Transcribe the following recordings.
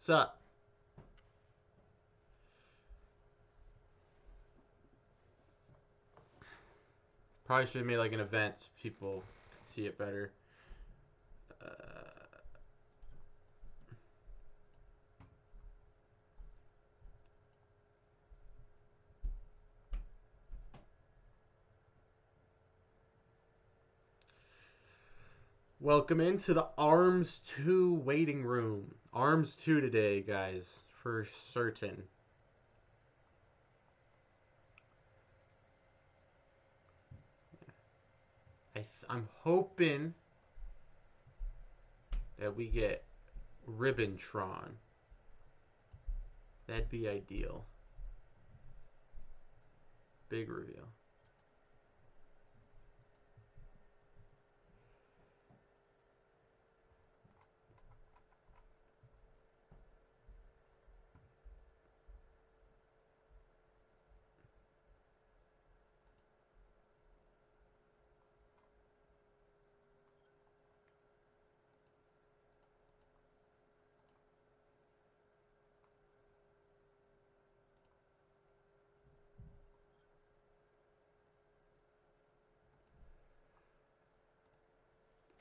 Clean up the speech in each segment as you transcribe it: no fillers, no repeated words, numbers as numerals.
What's up? Probably should have made like an event so people could see it better. Uh, Welcome into the Arms 2 waiting room. Arms 2 today, guys, for certain. I'm hoping that we get Ribbon-Tron. That'd be ideal. Big reveal.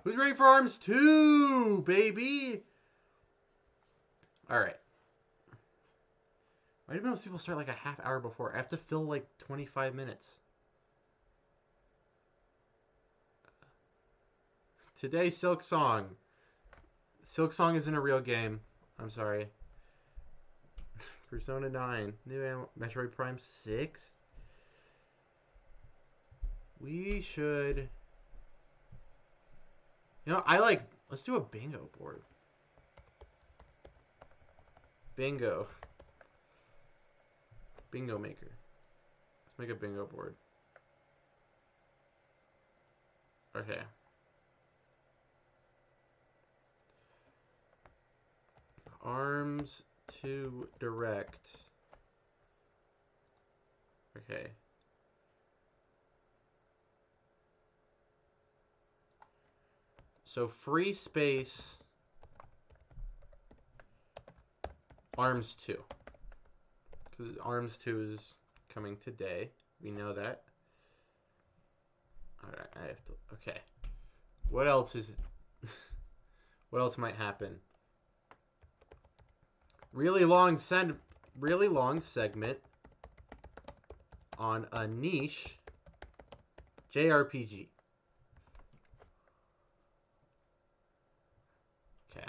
Who's ready for Arms 2, baby? Alright. Why do most people start like a half hour before? I have to fill like 25 minutes. Today, Silk Song. Silk Song isn't a real game. I'm sorry. Persona 9. New Metroid Prime 6. We should... You know, let's do a bingo board. Bingo. Bingo maker. Let's make a bingo board. Okay. Arms to direct. Okay. So free space. Arms 2. Because Arms 2 is coming today. We know that. Alright, I have to... Okay. What else is... what else might happen? Really long segment on a niche JRPG. Okay.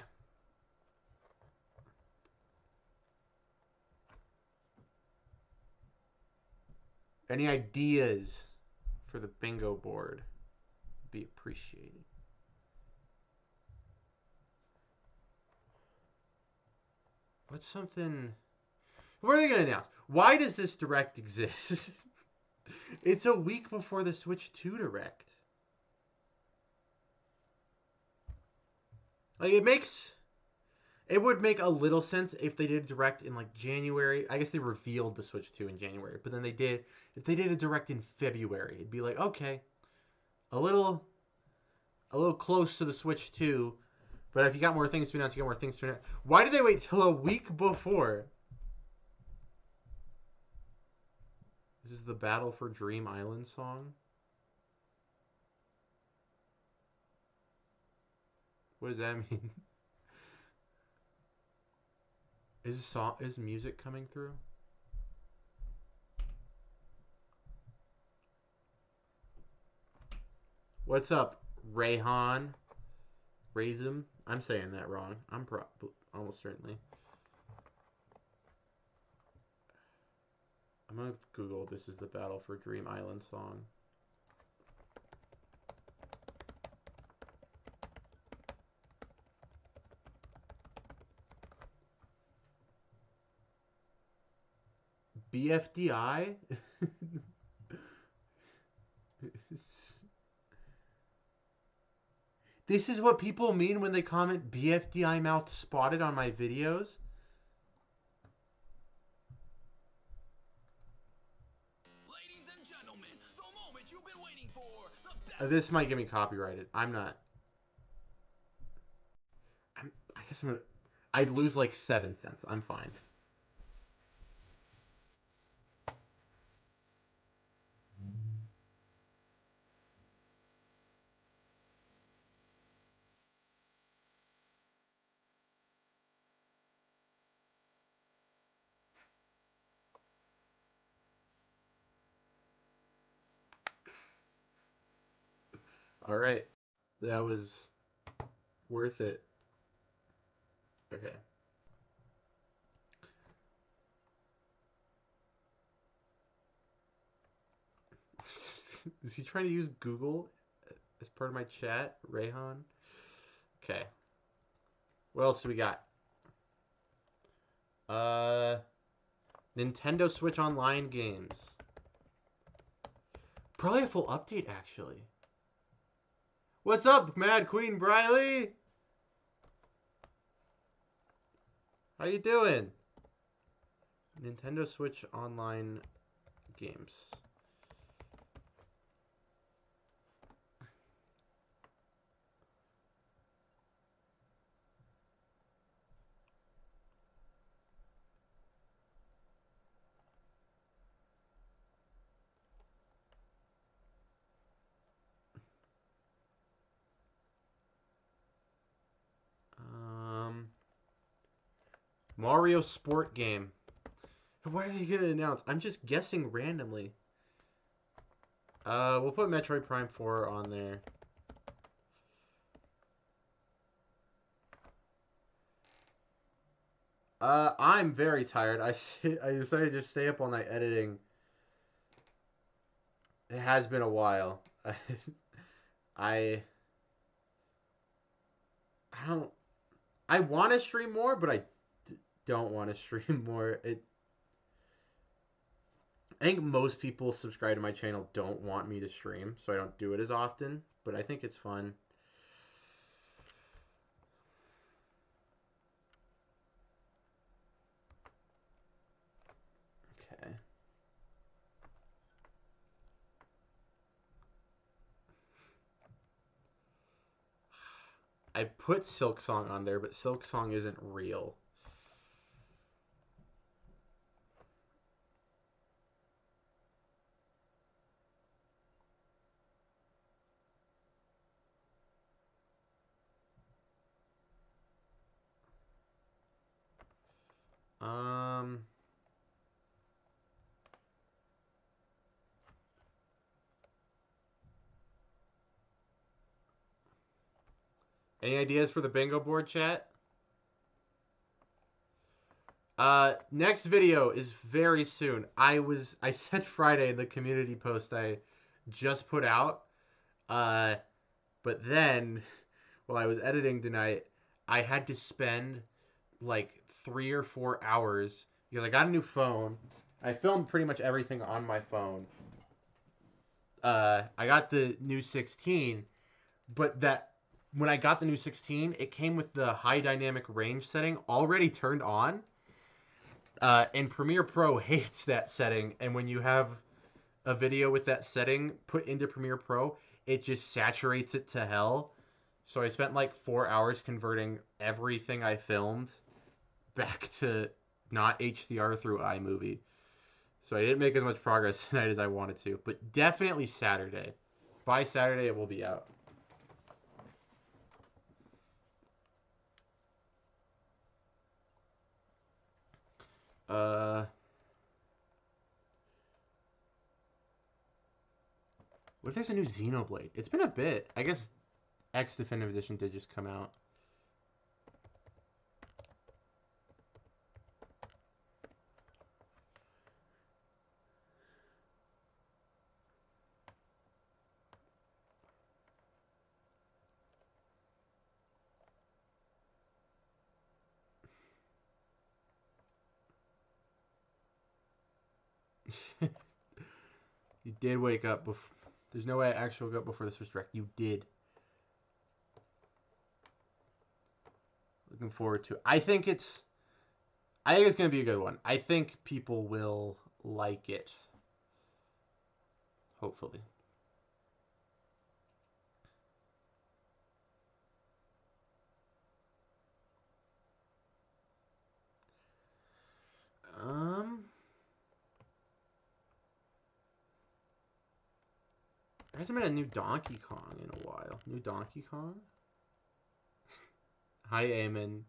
Any ideas for the bingo board would be appreciated. What's something... What are they going to announce? Why does this Direct exist? It's a week before the Switch 2 Direct. Like, it would make a little sense if they did a Direct in, like, January. I guess they revealed the Switch 2 in January. But then if they did a Direct in February, it'd be like, okay, a little close to the Switch 2. But if you got more things to announce, you got more things to announce. Why did they wait till a week before? This is the Battle for Dream Island song. What does that mean? Is music coming through? What's up, Rayhan? Razum? I'm saying that wrong. I'm almost certainly. I'm gonna Google this is the Battle for Dream Island song. BFDI? This is what people mean when they comment BFDI mouth spotted on my videos? Ladies and gentlemen, the moment you've been waiting for. This might get me copyrighted. I'm not. I guess I'm gonna. I'd lose like 7 cents. I'm fine. All right. That was worth it. Okay. Is he trying to use Google as part of my chat, Rayhan? Okay. What else do we got? Uh, Nintendo Switch Online games. Probably a full update, actually. What's up, Mad Queen Briley? How you doing? Nintendo Switch Online games. Um, Mario Sport game. What are they gonna announce? I'm just guessing randomly. We'll put Metroid Prime 4 on there. I'm very tired. I decided to just stay up all night editing. It has been a while. I I don't I want to stream more, but don't want to stream more. I think most people subscribe to my channel don't want me to stream, so I don't do it as often, but I think it's fun. Okay. I put Silk Song on there, but Silk Song isn't real. Um Any ideas for the bingo board, chat? Next video is very soon. I said Friday in the community post I just put out. Uh, but then while I was editing tonight, I had to spend like 3 or 4 hours because I got a new phone. I filmed pretty much everything on my phone. I got the new 16, but that when I got the new 16, it came with the high dynamic range setting already turned on. And Premiere Pro hates that setting, and when you have a video with that setting put into Premiere Pro, it just saturates it to hell. So I spent like 4 hours converting everything I filmed back to not HDR through iMovie. So I didn't make as much progress tonight as I wanted to, but definitely Saturday. By Saturday, it will be out. Uh, what if there's a new Xenoblade? It's been a bit. I guess X Definitive Edition did just come out. You did wake up before. There's no way I actually woke up before the Switch Direct. You did. Looking forward to it. I think it's going to be a good one. I think people will like it. Hopefully. There hasn't been a new Donkey Kong in a while. New Donkey Kong? Hi, Eamon.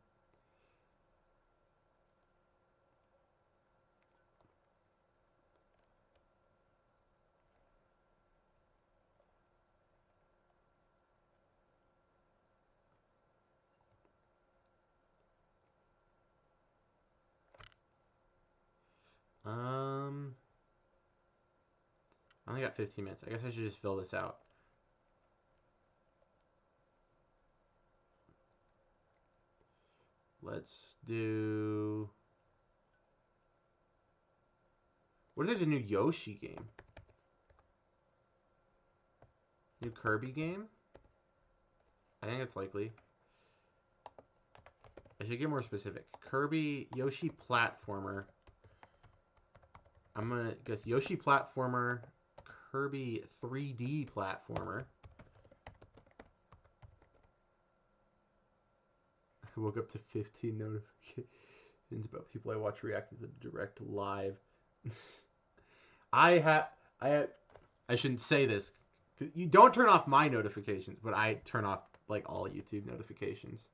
I only got 15 minutes. I guess I should just fill this out. Let's do... What if there's a new Yoshi game? New Kirby game? I think it's likely. I should get more specific. Kirby, Yoshi platformer. I'm gonna guess Yoshi platformer, Kirby 3D platformer. I woke up to 15 notifications about people I watch react to the direct live. I shouldn't say this. You don't turn off my notifications, but I turn off like all YouTube notifications.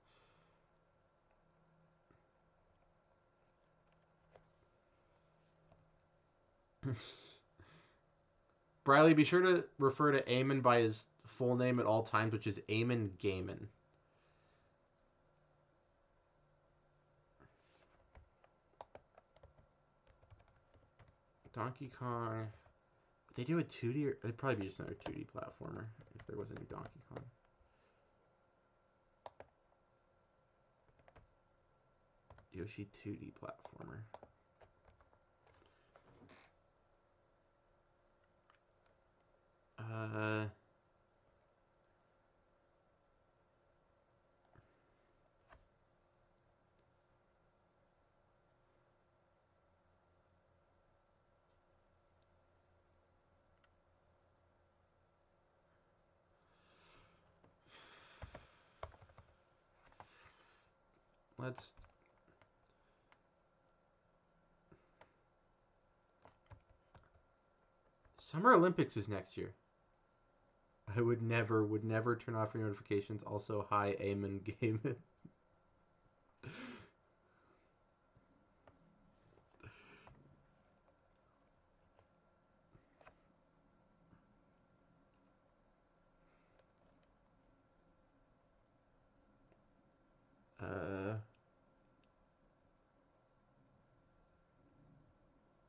Briley, be sure to refer to Eamon by his full name at all times, which is Eamon Gaiman. Donkey Kong. Would they do a 2D or it'd probably be just another 2D platformer if there was a new Donkey Kong. Yoshi 2D platformer. Let's... Summer Olympics is next year. I would never turn off your notifications. Also, hi, Eamon Gaiman.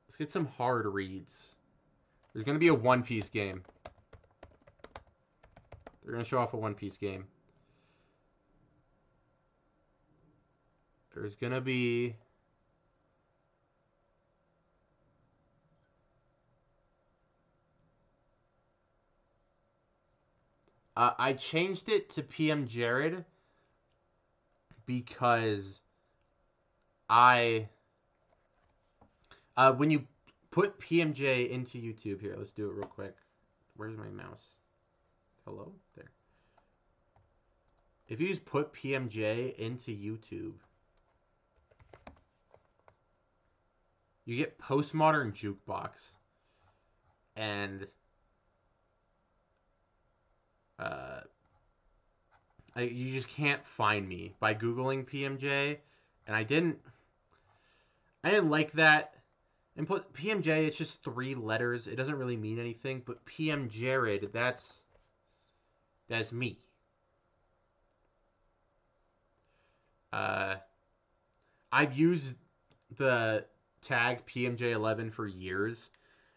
Let's get some hard reads. There's going to be a One Piece game. They're going to show off a One Piece game. There's going to be... I changed it to PM Jared because when you put PMJ into YouTube, here, let's do it real quick. Where's my mouse? Hello? There. If you just put PMJ into YouTube, you get Postmodern Jukebox. And you just can't find me by Googling PMJ. And I didn't like that. And put PMJ, it's just 3 letters. It doesn't really mean anything. But PM Jared, that's me. I've used the tag PMJ11 for years.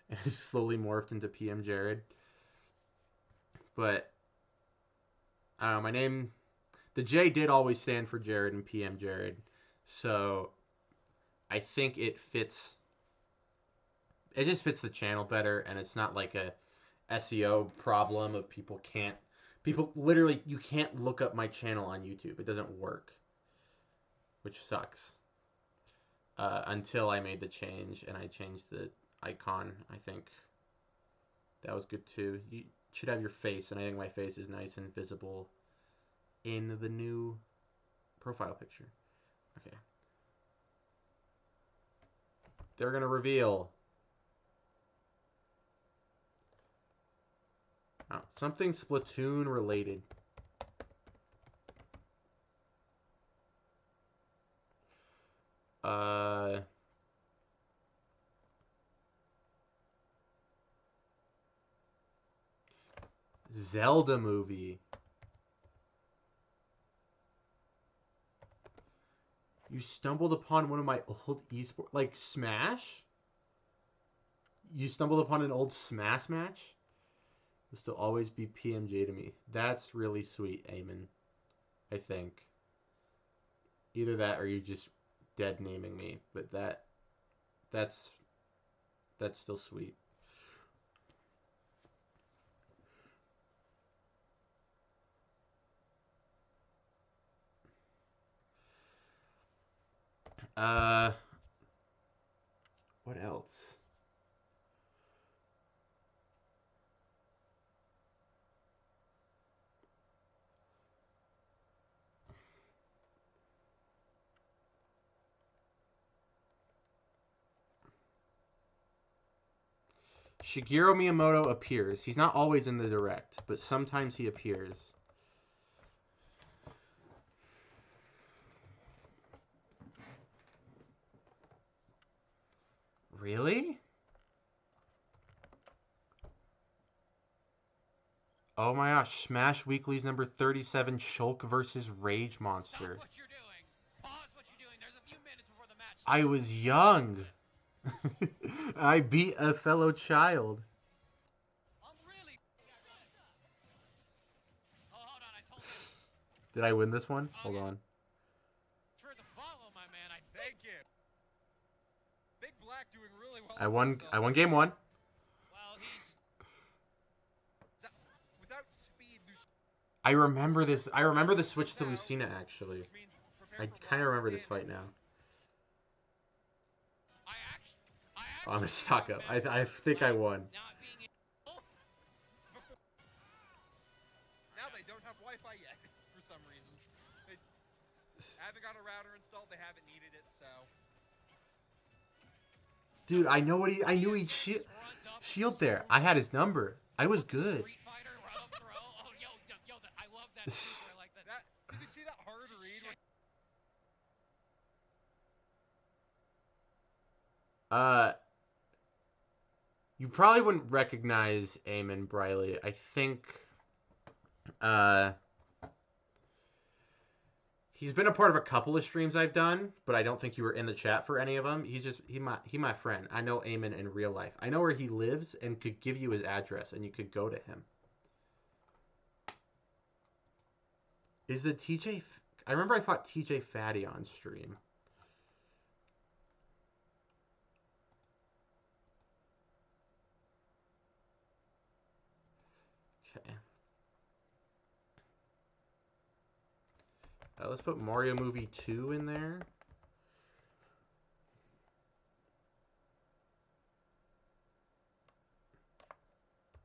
And it's slowly morphed into PM Jared. But, I don't know, my name... The J did always stand for Jared and PM Jared. So, I think it fits... It just fits the channel better, and it's not like a SEO problem of people can't... People, literally, you can't look up my channel on YouTube. It doesn't work. Which sucks. Until I made the change, and I changed the icon, I think. That was good, too. You should have your face, and I think my face is nice and visible in the new profile picture. Okay. They're going to reveal... Something Splatoon related. Uh, Zelda movie. You stumbled upon one of my old esports, like Smash. You stumbled upon an old Smash match. Will still always be PMJ to me. That's really sweet, Eamon. I think either that or you just dead naming me, but that's that's still sweet. Uh, what else? Shigeru Miyamoto appears. He's not always in the direct, but sometimes he appears. Really? Oh my gosh, Smash Weekly's number 37, Shulk versus Rage Monster. Stop what you're doing. Pause what you're doing. There's a few minutes before the match I starts. was young. I beat a fellow child. I'm really. Oh, hold on. I told you. Did I win this one? Hold on. Sure to follow, my man. I Thank you. Big Black doing really well. I won game 1. Well, he's. Without speed, I remember this. I remember the switch to Lucina actually. means prepare I for kind of Rock's remember this standing. fight now. I Oh, I'm a actually stock up. I think I won. not being able. Now they don't have Wi-Fi yet for some reason. They haven't got a router installed. They haven't needed it, so. Dude, I know what he. I knew he'd shield there. I had his number. I was good. Street Fighter up throw. Oh, yo, I love that. Too. I like that. That did you see that hard read? You probably wouldn't recognize Eamon Briley. I think, he's been a part of a couple of streams I've done, but I don't think you were in the chat for any of them. He my friend. I know Eamon in real life. I know where he lives and could give you his address and you could go to him. Is the TJ? I remember I fought TJ Fatty on stream. Okay. Let's put Mario Movie 2 in there.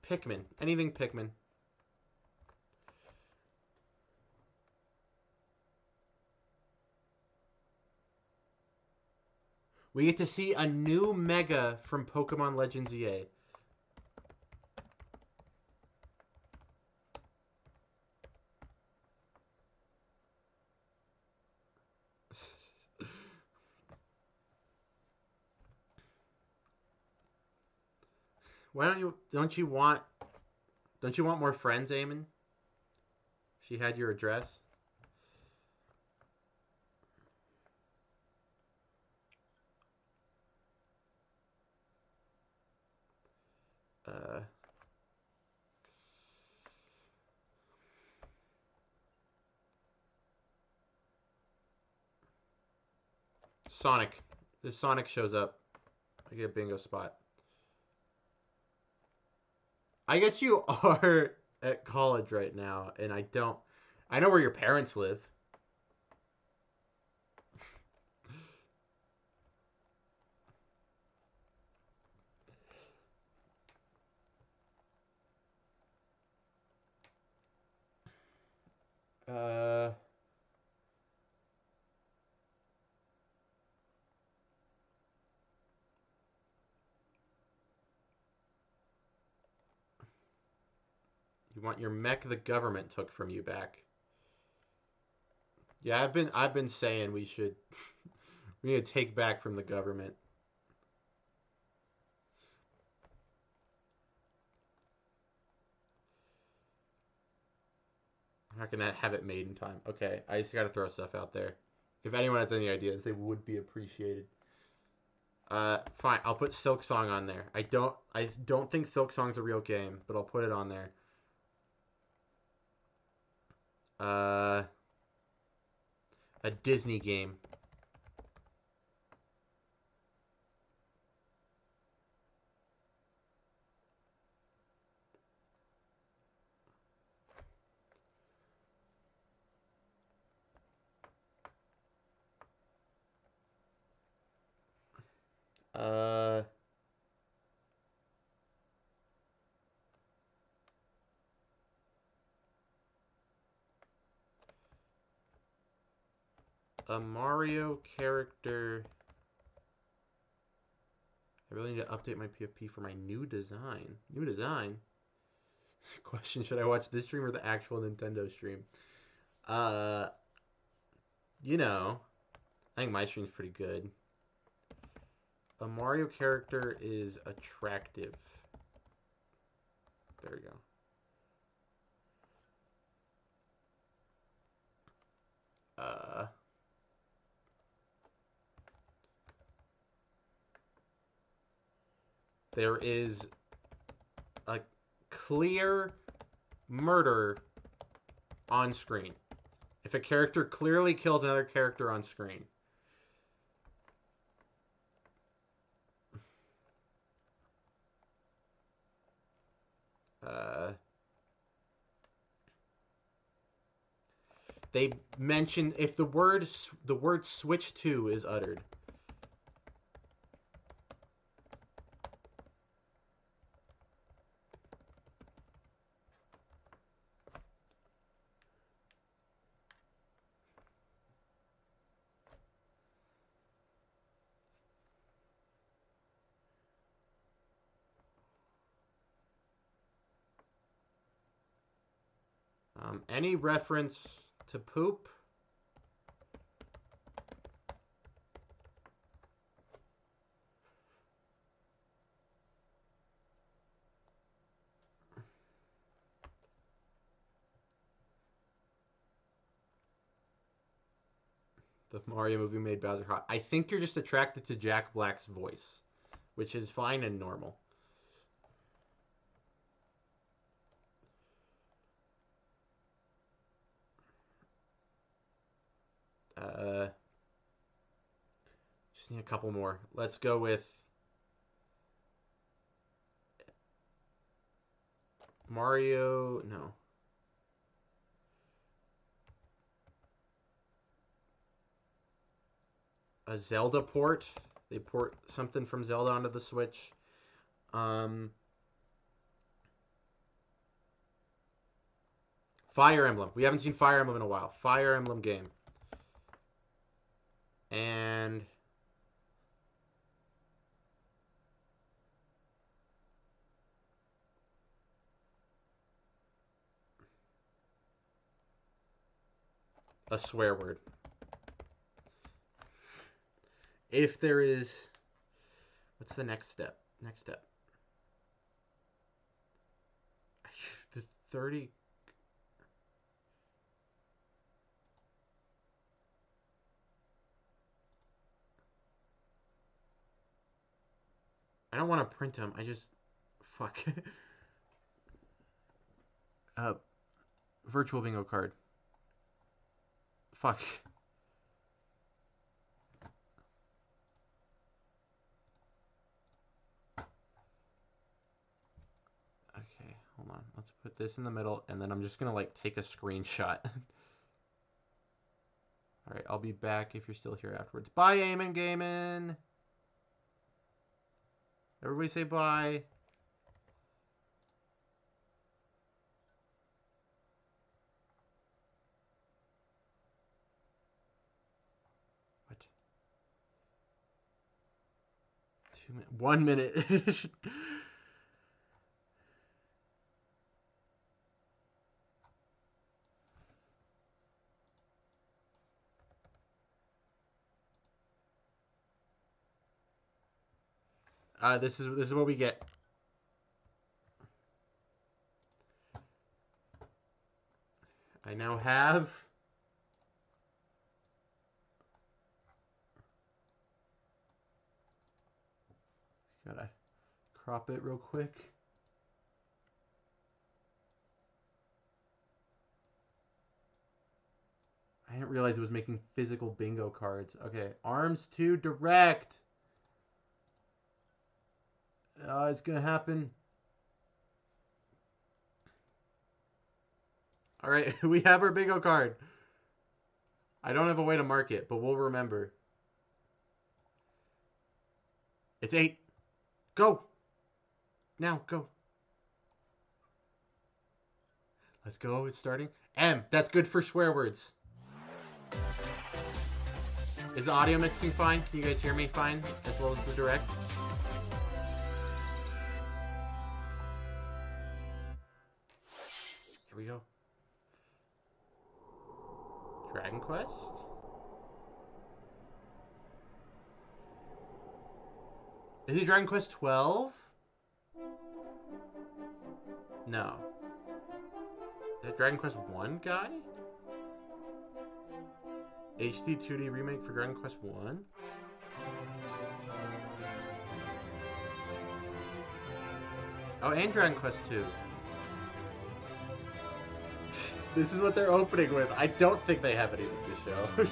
Pikmin. Anything Pikmin. We get to see a new Mega from Pokemon Legends EA. Why don't you want more friends, Eamon? She had your address. Sonic. If Sonic shows up, I get a bingo spot. I guess you are at college right now, and I don't. I know where your parents live. Uh. You want your mech the government took from you back. Yeah, I've been saying we should we need to take back from the government. I'm not gonna have it made in time. Okay, I just gotta throw stuff out there. If anyone has any ideas, they would be appreciated. Fine. I'll put Silk Song on there. I don't think Silk Song's a real game, but I'll put it on there. Uh, a Disney game. Uh, a Mario character. I really need to update my PFP for my new design. New design? Question, should I watch this stream or the actual Nintendo stream? Uh, you know, I think my stream's pretty good. A Mario character is attractive. There we go. There is a clear murder on screen. If a character clearly kills another character on screen. They mention if the word switch to is uttered. Any reference to poop? The Mario movie made Bowser hot. I think you're just attracted to Jack Black's voice, which is fine and normal. Just need a couple more. Let's go with Mario. No. A Zelda port. They port something from Zelda onto the Switch. Fire Emblem. We haven't seen Fire Emblem in a while. Fire Emblem game. And a swear word. If there is... What's the next step? Next step. The 30... I don't want to print them. I just... Fuck. Virtual bingo card. Fuck. Okay, hold on. Let's put this in the middle, and then I'm just gonna, like, take a screenshot. Alright, I'll be back if you're still here afterwards. Bye, Eamon Gaming! Everybody say bye. What? 2 minutes. 1 minute. This is what we get. I now have gotta crop it real quick. I didn't realize it was making physical bingo cards. Okay, Arms 2 Direct. It's gonna happen. All right, we have our bingo card. I don't have a way to mark it, but we'll remember. It's 8. Go. Now, go. Let's go. It's starting. M. That's good for swear words. Is the audio mixing fine? Can you guys hear me fine? As well as the direct? Here we go. Dragon Quest? Is it Dragon Quest 12? No. Is that Dragon Quest 1 guy? HD 2D remake for Dragon Quest 1? Oh, and Dragon Quest 2. This is what they're opening with. I don't think they have anything to show.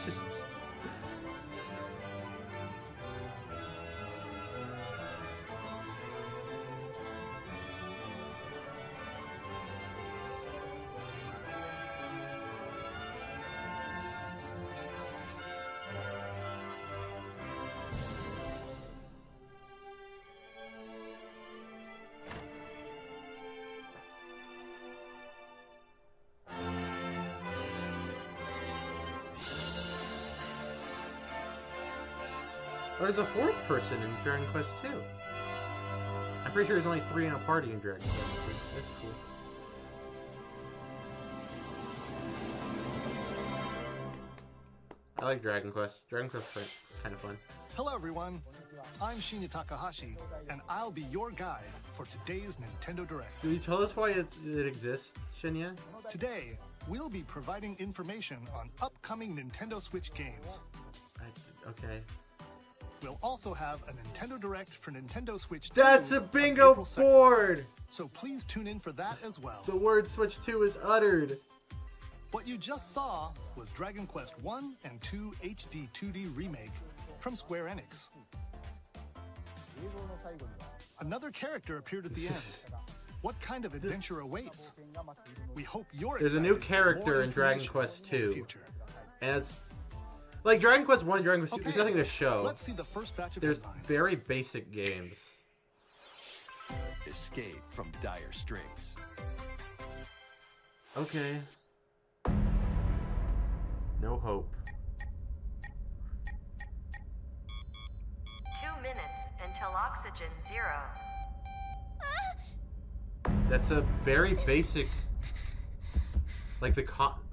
Oh, there's a fourth person in Dragon Quest 2. I'm pretty sure there's only 3 in a party in Dragon Quest 2. That's cool. I like Dragon Quest. Dragon Quest is kind of fun. Hello everyone, I'm Shinya Takahashi, and I'll be your guide for today's Nintendo Direct. Will you tell us why it exists, Shinya? Today, we'll be providing information on upcoming Nintendo Switch games. Okay. We'll also have a Nintendo Direct for Nintendo Switch 2. That's a on bingo April 2nd. board! So please tune in for that as well. The word Switch 2 is uttered. What you just saw was Dragon Quest 1 and 2 HD 2D Remake from Square Enix. Another character appeared at the end. What kind of adventure awaits? We hope you're There's a excited new for character more in Dragon information Quest in the 2. future. And it's like Dragon Quest 1 and Dragon Quest 2, there's nothing to show. Let's see the first batch of There's headlines. very basic games. Escape from dire straits. Okay. No hope. 2 minutes until oxygen 0. That's a very basic, like the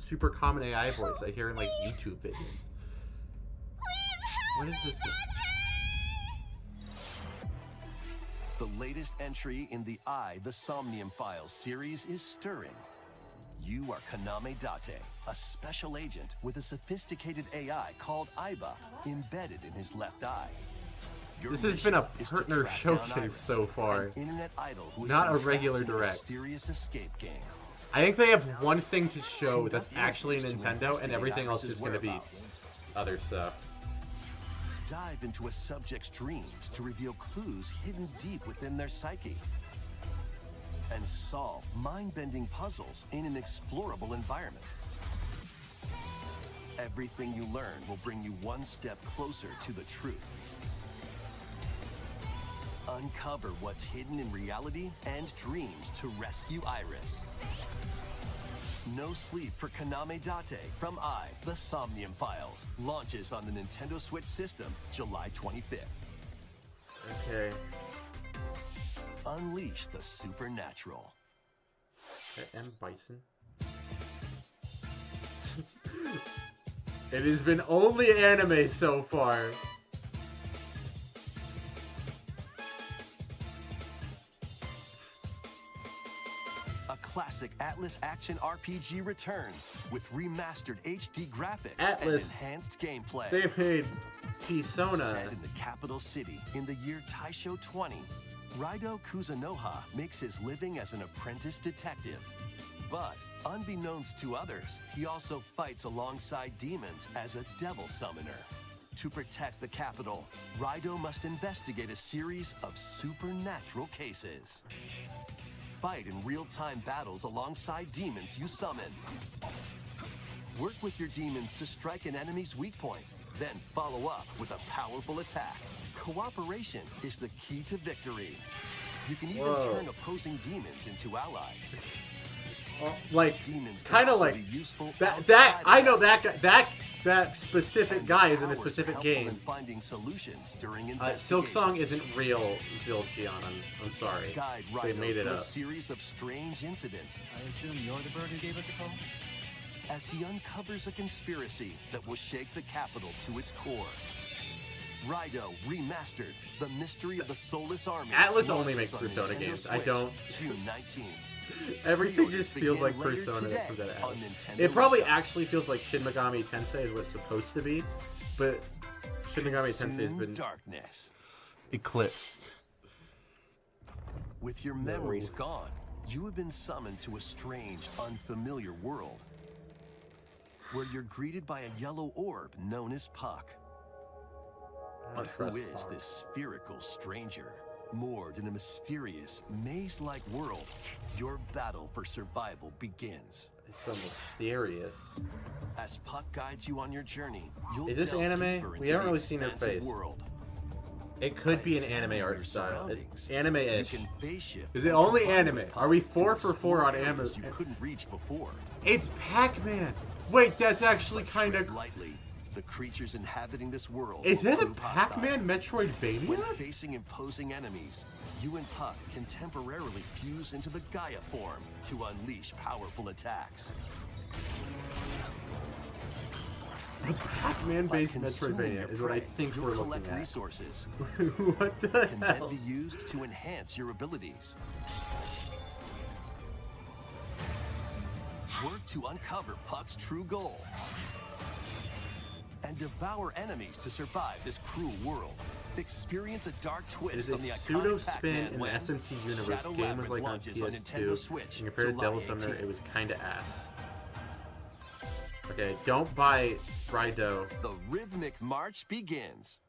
super common AI voice I hear in like YouTube videos. What is this? The latest entry in the The Somnium Files series is stirring. You are Kaname Date, a special agent with a sophisticated AI called Aiba embedded in his left eye. Your This has been a mission is to partner track down showcase Iris, so far. an internet idol who has Not been a regular trapped in direct. mysterious escape game. I think they have one thing to show that's Conduct actually interviews to Nintendo, and investigate everything else is Iris's going to be whereabouts. other stuff. Dive into a subject's dreams to reveal clues hidden deep within their psyche. And solve mind-bending puzzles in an explorable environment. Everything you learn will bring you one step closer to the truth. Uncover what's hidden in reality and dreams to rescue Iris. No Sleep for Kaname Date from The Somnium Files launches on the Nintendo Switch system July 25th. Okay. Unleash the supernatural. M. Bison. It has been only anime so far. classic Atlas action RPG returns with remastered HD graphics Atlas. and enhanced gameplay. They made Persona. Set in the capital city in the year Taisho 20, Raido Kuzunoha makes his living as an apprentice detective. But unbeknownst to others, he also fights alongside demons as a devil summoner. To protect the capital, Raido must investigate a series of supernatural cases. Fight in real-time battles alongside demons you summon. Work with your demons to strike an enemy's weak point, then follow up with a powerful attack. Cooperation is the key to victory. You can even Whoa. turn opposing demons into allies. Like, Demons can kind of also like be useful that. outside I of know battle. that guy. That specific guy is in a Powers are specific helpful in game. finding solutions during Silk Song investigation. isn't real Zilchion. I'm sorry. Guide They Raido made it through a up. series of strange incidents I assume you're the bird who gave us a call? as he uncovers a conspiracy that will shake the capital to its core. Raido Remastered: The Mystery of the Soulless Army. Atlas only launches makes on Persona Nintendo games. I Switch, don't. June 19th. Everything Pre-orders just feels like begin later Persona that today comes out of on Atlas. Nintendo It probably eShop. actually feels like Shin Megami Tensei is what it's supposed to be, but Shin Megami Tensei has Consume been darkness. eclipsed. With your memories gone, you have been summoned to a strange, unfamiliar world where you're greeted by a yellow orb known as Puck. But who is this spherical stranger? Moored in a mysterious, maze-like world, your battle for survival begins. It's so mysterious. As Puck guides you on your journey, you'll Is this delve anime? deeper We into haven't the really seen her expansive face. world. It could By be an examining anime art your style. surroundings, It's You anime-ish. can phase shift Is it and only combine anime? with Puck Are we to 4 for 4 explore on areas Amazon? you couldn't reach before. It's Pac-Man. Wait, that's actually But kind of. tread lightly. The creatures inhabiting this world Is will that a prove hostile. Pac-Man Metroidvania? When facing imposing enemies, you and Puck can temporarily fuse into the Gaia form to unleash powerful attacks. Pac-Man-based By consuming your Metroidvania is what I prey, think you'll we're collect looking at. resources What the that can then hell? be used to enhance your abilities. Work to uncover Puck's true goal. And devour enemies to survive this cruel world. Experience a dark It is twist a on the pseudo iconic spin Pac-Man in the when SMT universe. Shadow Game was Labyrinth like on launches on PS2. Nintendo Switch And compared to Devil July Summoner, 18th. it was kind of ass. Okay, don't buy Raido. The rhythmic march begins.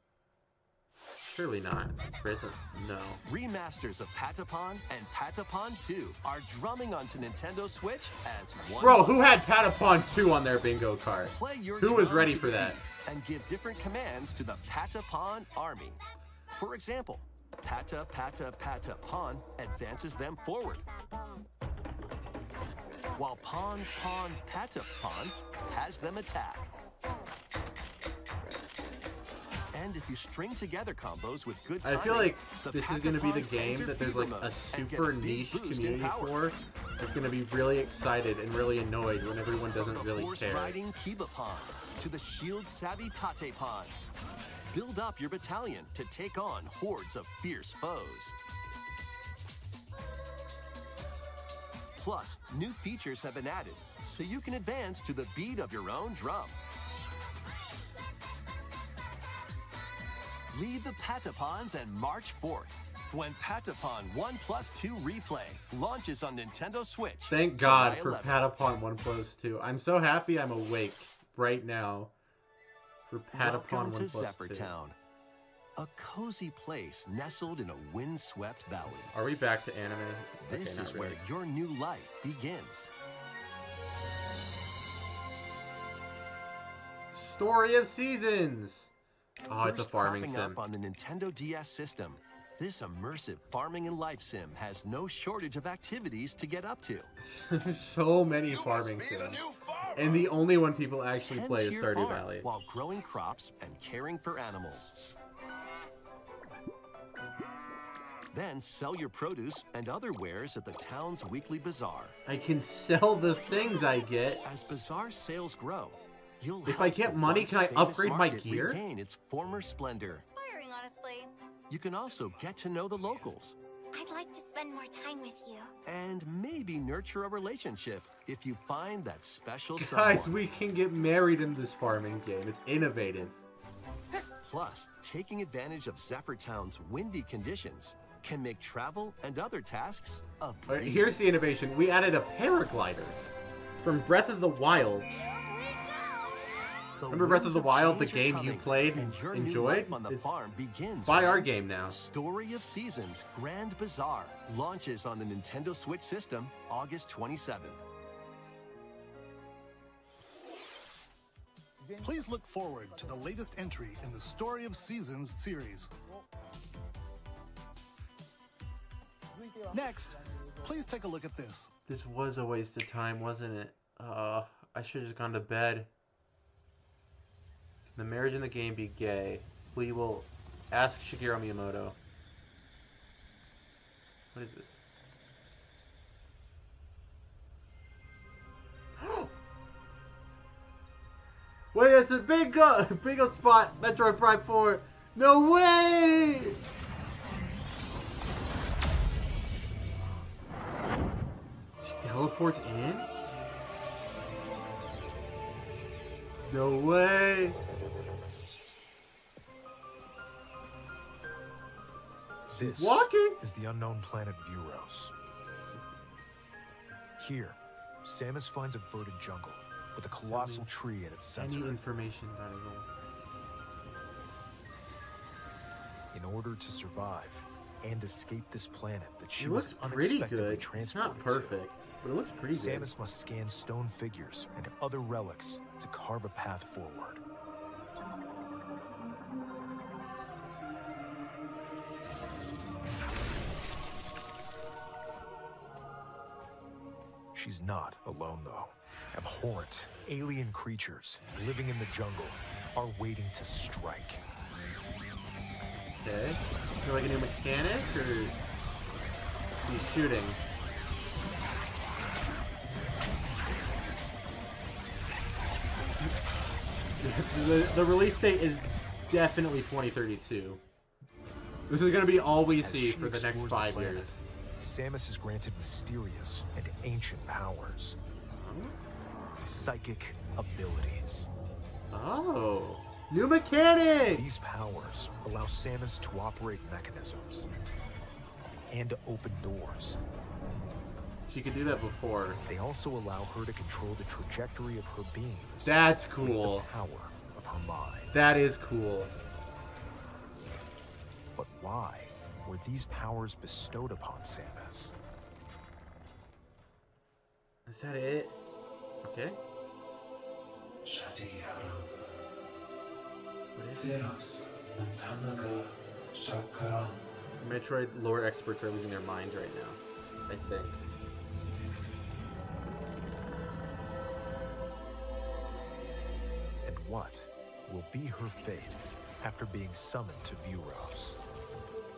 Surely not. Rhythm? No. Remasters of Patapon and Patapon 2 are drumming onto Nintendo Switch as one. Bro, who had Patapon 2 on their bingo card? Play your Who was drum ready to for the that? beat and give different commands to the Patapon army. For example, Pata Pata Patapon advances them forward, while Pon Pon Patapon has them attack. And if you string together combos with good I timing, feel like the this is going to be the Patapons game enter that there's fever like a mode and get super big niche boost in community power. for. That's going to be really excited and really annoyed when everyone doesn't The really care. horse-riding Kibapon to the shield-savvy Tatepon. Build up your battalion to take on hordes of fierce foes. Plus, new features have been added, so you can advance to the beat of your own drum. Lead the Patapons and march forth when Patapon 1+2 Replay launches on Nintendo Switch. Thank God July for 11th. Patapon 1+2. I'm so happy I'm awake right now for Patapon Welcome to 1+2. Zephyr Town, a cozy place nestled in a windswept valley. Are we back to anime? This Okay, is not where really. your new life begins. Story of Seasons. Oh, it's a First farming cropping sim. up on the Nintendo DS system, this immersive farming and life sim has no shortage of activities to get up to. So many farming sims. And the only one people actually Tend play to is your Stardew farm Valley. while growing crops and caring for animals. Then sell your produce and other wares at the town's weekly bazaar. I can sell the things I get. As bazaar sales grow, you'll If help I get the money, once can I famous upgrade my market gear? regain its former splendor. Inspiring, honestly. You can also get to know the locals I'd like to spend more time with you. And maybe nurture a relationship if you find that special someone. Guys, we can get married in this farming game. It's innovative. Plus, taking advantage of Zephyr Town's windy conditions can make travel and other tasks a All right, breeze. here's the innovation. We added a paraglider from Breath of the Wild. The Remember Breath of winds the Wild, the change are game you coming, played and your new enjoyed? life on the It's farm begins. by our man. game now. Story of Seasons Grand Bazaar launches on the Nintendo Switch system August 27th. Please look forward to the latest entry in the Story of Seasons series. Next, please take a look at this. This was a waste of time, wasn't it? I should have just gone to bed. Can the marriage in the game be gay? We will ask Shigeru Miyamoto. What is this? Wait, it's a big old spot. Metroid Prime 4. No way! She teleports in? No way! This Walking? is the unknown planet Vuros. Here, Samus finds a verdant jungle with a colossal tree at its Any center. information about it all? In order to survive and escape this planet that she It was looks pretty unexpectedly good. It's transported not perfect, but it looks pretty to, good. Samus must scan stone figures and other relics to carve a path forward. She's not alone, though. Abhorrent, alien creatures living in the jungle are waiting to strike. Okay. Is there like a new mechanic, or he's shooting? The release date is definitely 2032. This is going to be all we As see she for the next explores 5 planet, years. Samus is granted mysterious and ancient powers. Psychic abilities. Oh, new mechanic! These powers allow Samus to operate mechanisms and to open doors. She could do that before. They also allow her to control the trajectory of her beams. That's with cool. the power of her mind. That is cool. But why were these powers bestowed upon Samus? Is that it? Okay. What is it? Metroid lore experts are losing their minds right now, I think. And what will be her fate after being summoned to Vuros?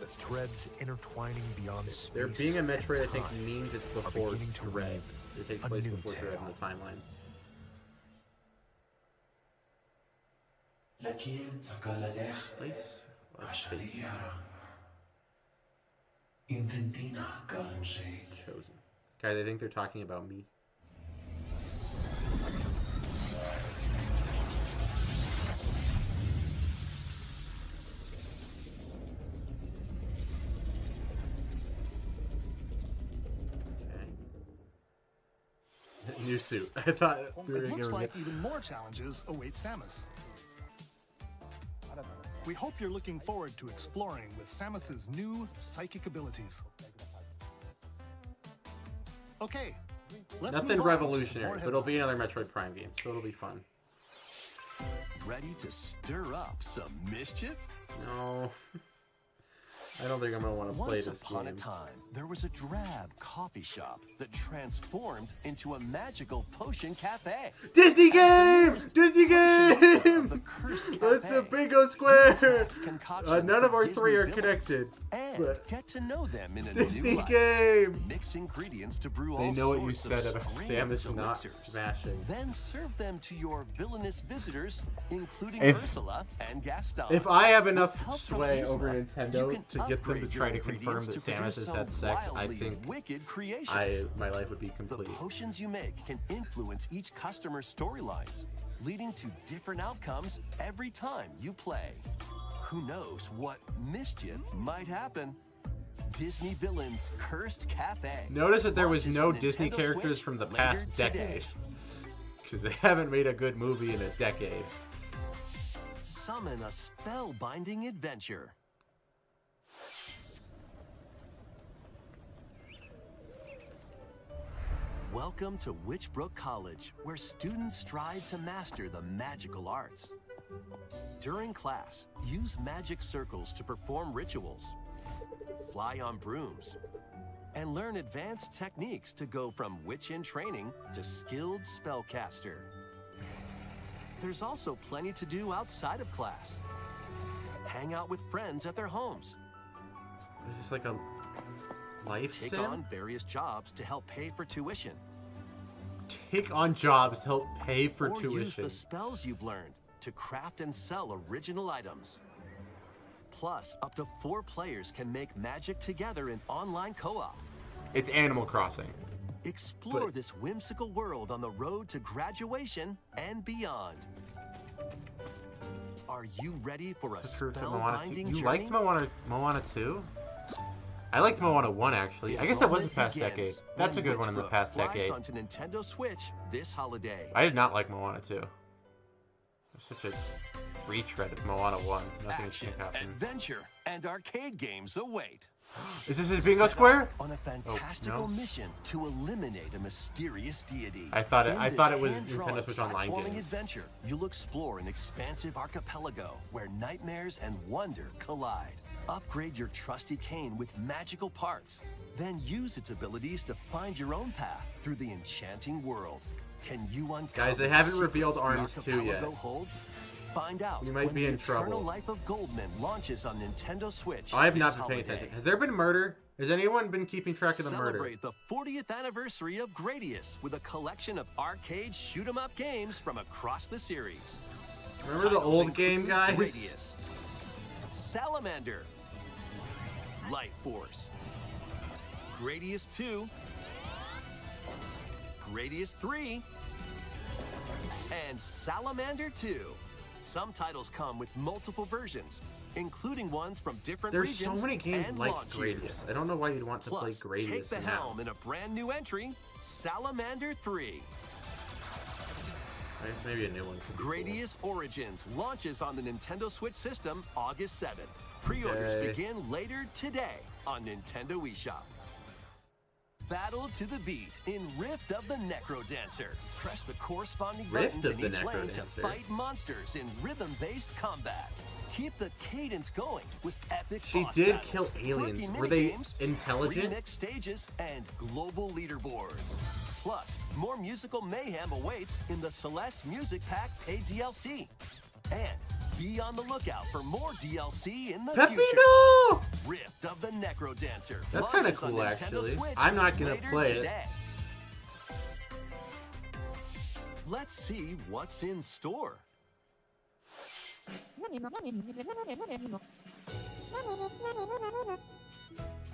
The threads intertwining beyond space There being a Metroid, I and think, time means it's are before beginning to Dread. weave It takes a place new before Dread tale. in the timeline. Place? Chosen. Guys, I think they're talking about me. Okay. New suit. I thought we were It gonna looks get like even more challenges await Samus. We hope you're looking forward to exploring with Samus's new psychic abilities. Okay, let's nothing move on to some revolutionary, more but it'll be headlines. another Metroid Prime game, so it'll be fun. Ready to stir up some mischief? No. I don't think I'm gonna want to play Once this upon game. a time, there was a drab coffee shop that transformed into a magical potion cafe. Disney As the game! nearest Disney potion master game! of the Cursed It's a Cafe, bingo square! craft concoctions None of for our Disney three are villains connected. and and But- get to know them in a Disney new light. game. Mix ingredients to brew They all know what you sorts said of about strange Samus not elixirs. smashing. Then serve them to your villainous visitors, including If- Ursula and Gaston. If I have With enough help from sway Hazel, over you Nintendo can to get them to upgrade try your to confirm ingredients that to produce Samus has some had sex, I wildly think wicked creations. my life would be The complete. potions you make can influence each customer's storylines, leading to different outcomes every time you play. Who knows what mischief might happen? Disney Villains Cursed Cafe. Notice that there was launches no on Disney Nintendo characters Switch from the later past today. decade. Because they haven't made a good movie in a decade. Summon a spellbinding adventure. Welcome to Witchbrook College, where students strive to master the magical arts. During class, use magic circles to perform rituals, fly on brooms, and learn advanced techniques to go from witch in training to skilled spellcaster. There's also plenty to do outside of class. Hang out with friends at their homes. Is this like a life Take sim? on various jobs to help pay for tuition. Take on jobs to help pay for Or use tuition. the spells you've learned to craft and sell original items. Plus, up to 4 players can make magic together in online co-op. It's Animal Crossing. Explore But- this whimsical world on the road to graduation and beyond. Are you ready for a True to Moana 2. spellbinding You journey? liked Moana 2? I liked Moana 1 actually. I guess that was the past Enrollment decade. begins That's a when good one in the Witchbrook past flies decade. onto Nintendo Switch this holiday. I did not like Moana 2. It was such a retread of Moana 1. Nothing Action, interesting happened. adventure, and arcade games await. Is this a bingo Set square? off on a fantastical no. mission to eliminate a mysterious deity. I thought it- In I this thought it was hand-drawn Nintendo Switch Online platforming games. adventure, you'll explore an expansive archipelago where nightmares and wonder collide. Upgrade your trusty cane with magical parts, then use its abilities to find your own path through the enchanting world. Can you uncover Guys, they the haven't secrets revealed the Arms 2 yet. archipelago holds? Find out We might when be the in Eternal trouble. Life of Goldman launches on Nintendo Switch. I have this not been paying holiday. attention. Has there been murder? Has anyone been keeping track of the murder? Celebrate the 40th anniversary of Gradius with a collection of arcade shoot-'em-up games from across the series. Remember the Titles old game, include guys? Gradius, Salamander, Light Force, Gradius 2, Gradius 3, and Salamander 2. Some titles come with multiple versions, including ones from different There's regions so many games and like launch Gradius. years. I don't know why you'd want to play Plus, Gradius take the now. helm in a brand new entry, Salamander 3. I guess maybe a new one could be cool. Gradius Origins launches on the Nintendo Switch system August 7th. Pre-orders Okay. begin later today on Nintendo eShop. Battle to the beat in Rift of the Necrodancer. Press the corresponding Rift buttons of in the each lane to Necrodancer. fight monsters in rhythm-based combat. Keep the cadence going with epic She boss did battles, kill aliens. quirky Were they minigames, intelligent? remix stages, and global leaderboards. Plus, more musical mayhem awaits in the Celeste Music Pack paid DLC. And be on the lookout for more DLC in the future. Peppino! Rift of the Necrodancer. That's kinda launches on cool, Nintendo actually. Switch I'm not gonna later play it. today. Let's see what's in store.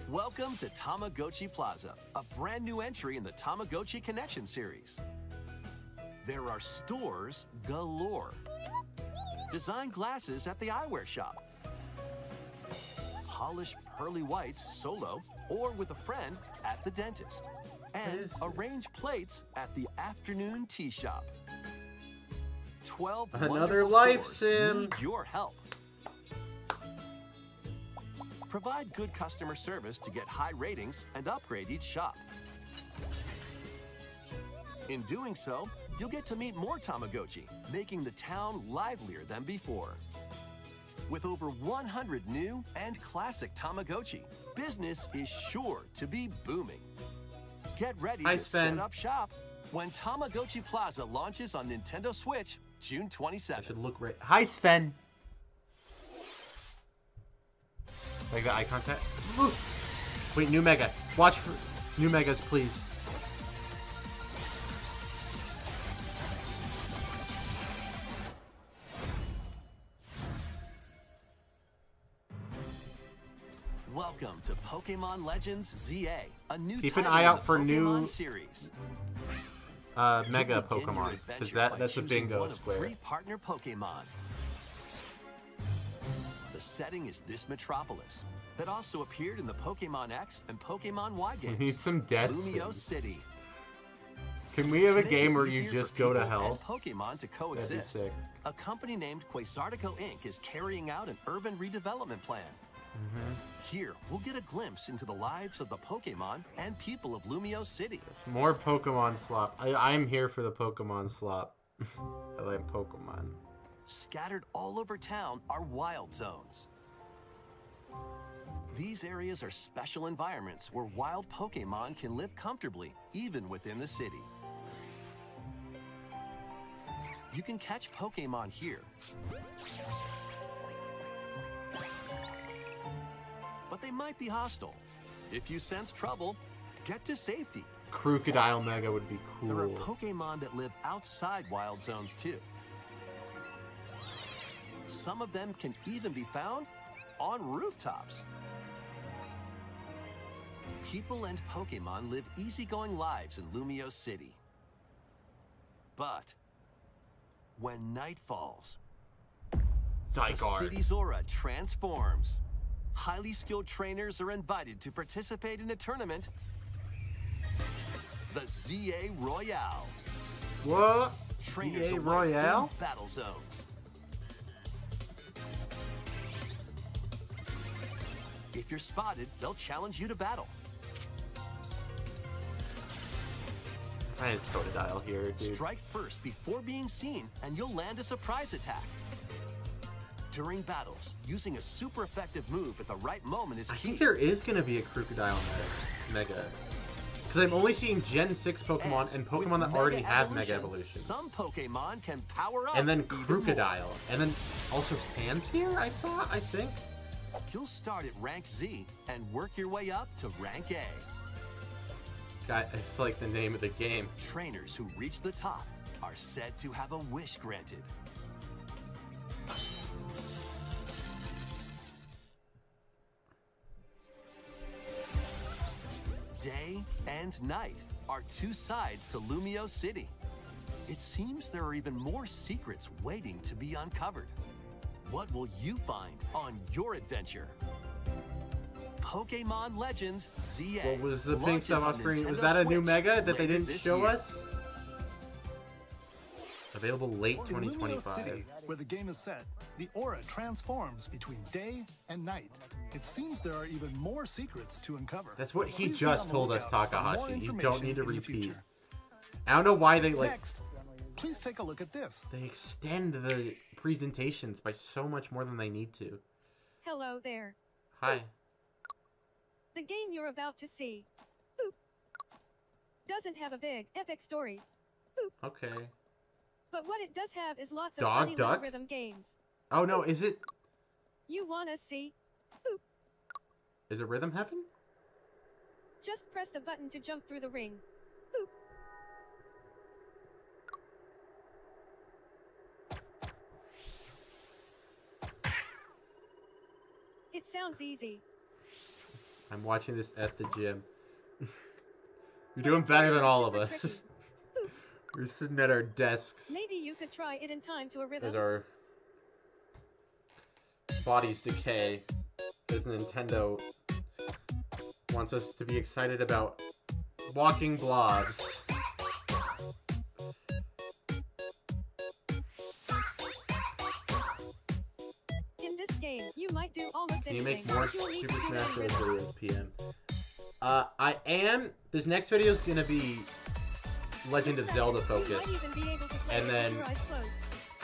Welcome to Tamagotchi Plaza, a brand new entry in the Tamagotchi Connection series. There are stores galore. Design glasses at the eyewear shop. Polish pearly whites solo or with a friend at the dentist. And is arrange plates at the afternoon tea shop. 12 Another wonderful life stores sim. need your help. Provide good customer service to get high ratings and upgrade each shop. In doing so, you'll get to meet more Tamagotchi, making the town livelier than before. With over 100 new and classic Tamagotchi, business is sure to be booming. Get ready Hi, to Sven. set up shop when Tamagotchi Plaza launches on Nintendo Switch June I 27th. should look right. Hi, Sven. Like the eye contact. Ooh. Wait, new Mega. Watch for new Megas, please. Welcome to Pokemon Legends ZA, a new Keep an title eye in out the for Pokemon new series. Mega You begin your Pokemon, because adventure by that's a choosing bingo one of square. 3 partner Pokemon. The setting is this metropolis that also appeared in the Pokemon X and Pokemon Y We games. need some death Lumio scenes. City. Can we have To a make game it where you easier just for go to people hell? and Pokemon to That'd be coexist. sick. A company named Quasartico Inc. is carrying out an urban redevelopment plan. Here, we'll get a glimpse into the lives of the Pokemon and people of Lumio City. More Pokemon slop. I'm here for the Pokemon slop. I like Pokemon. Scattered all over town are wild zones. These areas are special environments where wild Pokemon can live comfortably, even within the city. You can catch Pokemon here. But they might be hostile. If you sense trouble, get to safety. Crocodile Mega would be There are cool. Pokemon that live outside wild zones too. Some of them can even be found on rooftops. People and Pokemon live easygoing lives in Lumio City. But when night falls, the Zygarde. city's aura transforms. Highly skilled trainers are invited to participate in a tournament, the ZA Royale. What? Trainers ZA await Royale? in battle zones. If you're spotted, they'll challenge you to battle. I is Totodile here, dude. Strike first before being seen, and you'll land a surprise attack. During battles, using a super effective move at the right moment is I key. think there is going to be a Crocodile Mega. Because I'm only seeing Gen 6 Pokemon and Pokemon with that already Mega have Mega Evolution, Evolution. Some Pokemon can power up And then even more. Crocodile. And then also Pansear, I saw, I think. You'll start at rank Z and work your way up to rank A. God, it's like the name of the game. Trainers who reach the top are said to have a wish granted. Day and night are 2 sides to Lumio City. It seems there are even more secrets waiting to be uncovered. What will you find on your adventure? Pokemon Legends ZA. What was the pink launches stuff on off screen? Was Nintendo that a new Switch Mega that they later didn't this show year. us? Available late In Lumio 2025. City, where the game is set, the aura transforms between day and night. It seems there are even more secrets to uncover. That's what he Please be just on the told us, lookout for more Takahashi. You don't information need to in the repeat. future. I don't know why they like Next, please take a look at this. they extend the presentations by so much more than they need to. Hello there. Hi. The game you're about to see boop, doesn't have a big, epic story. Boop. Okay. But what it does have is lots of Dog funny little Duck? rhythm games. Oh no, is it You wanna see? is it Rhythm Heaven? Just press the button to jump through the ring. Boop. It sounds easy. I'm watching this at the gym. You're doing better than all of us. We're sitting at our desks Maybe you could try it in time to a rhythm. as our bodies decay. As Nintendo wants us to be excited about walking blobs. In this game, you might do almost Can you anything. make more You'll need Super to Smash do Bros. rhythm. videos PM? I am. This next video is gonna be Legend of Zelda You focused. might even be able to play And it then with your eyes closed.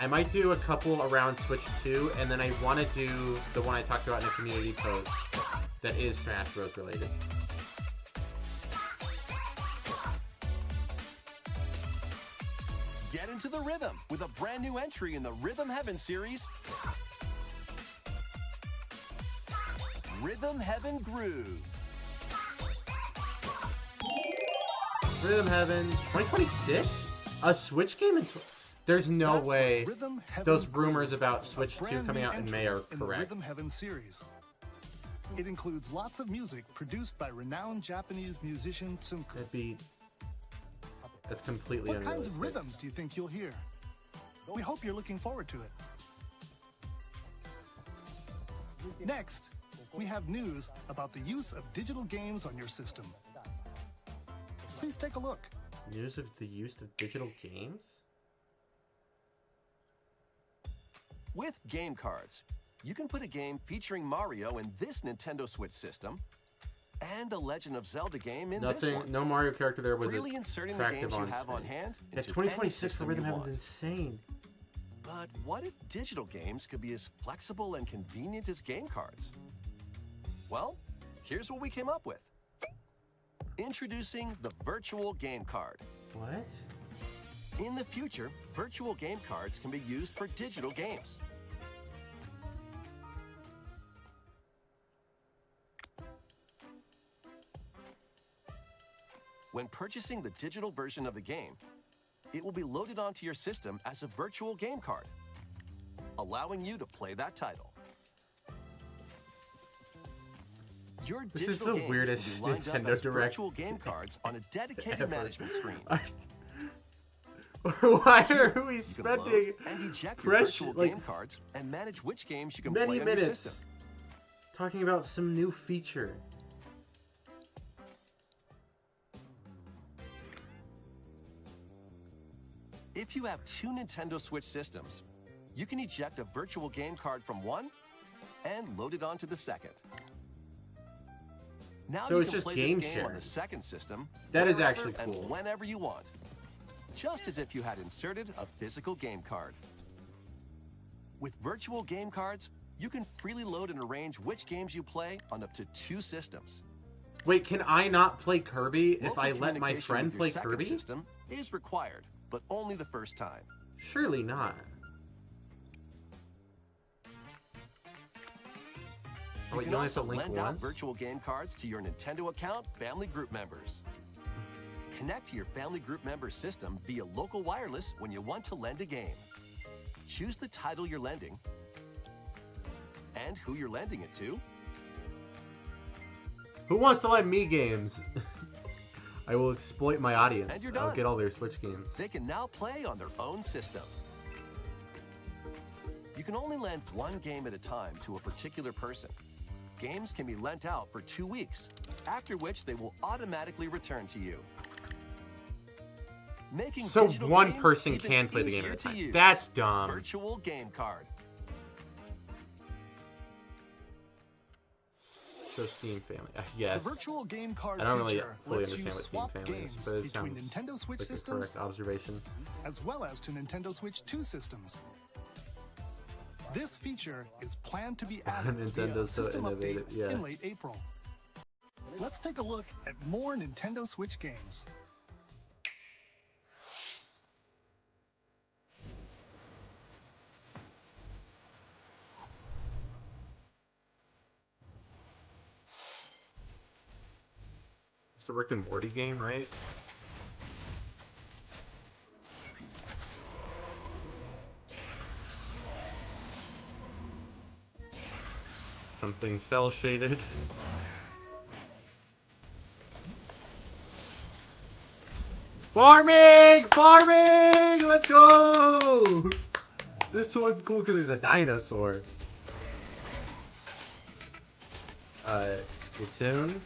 I might do a couple around Switch 2, and then I want to do the one I talked about in a community post that is Smash Bros. Related. Get into the rhythm with a brand new entry in the Rhythm Heaven series. Rhythm Heaven Groove. Rhythm Heaven 2026? A Switch game? There's no That was way Rhythm Heaven those Groove, rumors about a Switch 2 brand coming new out in entry May are in the correct. Rhythm Heaven series. It includes lots of music produced by renowned Japanese musician Tsunku. That's completely What kinds unrealistic. of rhythms do you think you'll hear? We hope you're looking forward to it. Next, we have news about the use of digital games on your system. Please take a look. News of the use of digital games? With game cards, you can put a game featuring Mario in this Nintendo Switch system and a Legend of Zelda game in this one. No Mario character there was Freely inserting the attractive games you on have on screen. hand Yeah, into 2026 for any system Rhythm you Heaven's want. insane. But what if digital games could be as flexible and convenient as game cards? Well, here's what we came up with. Introducing the Virtual Game Card. What? In the future, virtual game cards can be used for digital games. When purchasing the digital version of the game, it will be loaded onto your system as a virtual game card, allowing you to play that title. Your This is digital the games weirdest will be lined up Nintendo as Direct virtual game cards on a dedicated ever. management screen. Why are we You can spending load and eject your virtual game cards and manage which games you can play many on your minutes system. talking about some new feature? If you have two Nintendo Switch systems, you can eject a virtual game card from one and load it onto the second. Now So you it's can just play game this game on sharing. the second system That is wherever actually cool. and whenever you want, just as if you had inserted a physical game card. With virtual game cards, you can freely load and arrange which games you play on up to two systems. Wait, can I not play Kirby if Local I let my communication friend with your play second Kirby? system is required, but only the first time. Surely not. You Wait, can you only have to also link lend out once? virtual game cards to your Nintendo account family group members. Connect to your family group member system via local wireless when you want to lend a game. Choose the title you're lending and who you're lending it to. Who wants to lend me games? I will exploit my audience. And you're I'll done. get all their Switch games. They can now play on their own system. You can only lend one game at a time to a particular person. Games can be lent out for 2 weeks, after which they will automatically return to you. Making So digital one games person even can play the game easier at a to time. use. That's dumb. Virtual game card. So Steam Family. Yes. The virtual game card I don't really feature fully lets you understand what Steam swap Family is, games but it between sounds Nintendo Switch like a systems correct observation. as well as to Nintendo Switch 2 systems. This feature is planned to be added via a Nintendo's so system update innovative, yeah. in late April. Let's take a look at more Nintendo Switch games. It's the Rick and Morty game, right? Something cell shaded. Farming! Farming! Let's go! This one's cool because there's a dinosaur. Splatoon.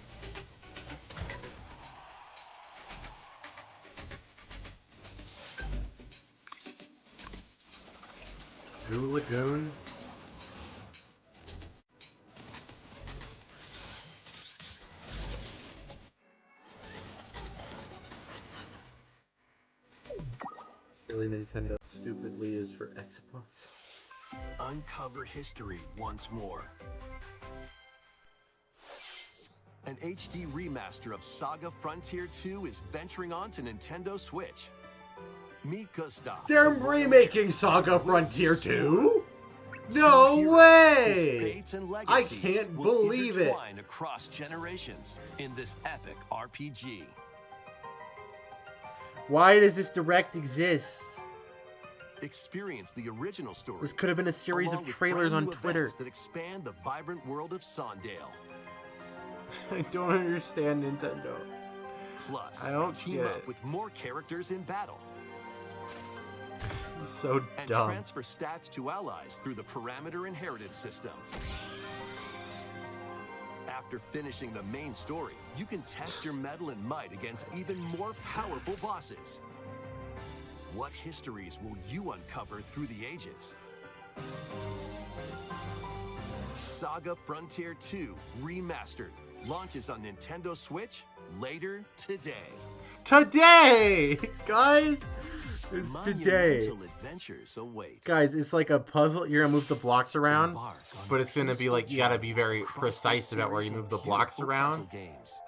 Blue Lagoon. Silly Nintendo stupidly is for Xbox. Uncover history once more. An HD remaster of Saga Frontier 2 is venturing on to Nintendo Switch. Meet Gustav. They're remaking Saga Frontier 2? No Two heroes way! whose fates and I legacies can't will believe it. intertwine across generations in this epic RPG. Why does this direct exist? Experience the original story. This could have been a series along of with trailers on brand new Twitter. events that expand the vibrant world of Sondale. I don't understand Nintendo. Plus, I don't team get up it. with more characters in battle. So And dumb. transfer stats to allies through the Parameter Inheritance system. After finishing the main story, you can test your mettle and might against even more powerful bosses. What histories will you uncover through the ages? Saga Frontier 2 Remastered launches on Nintendo Switch later today. Today! Guys! It's today. Monumental adventures await. Guys, it's like a puzzle. You're gonna move the blocks around, Embark on but it's gonna be like, you gotta be very across precise the about where you series move the of blocks beautiful around puzzle games.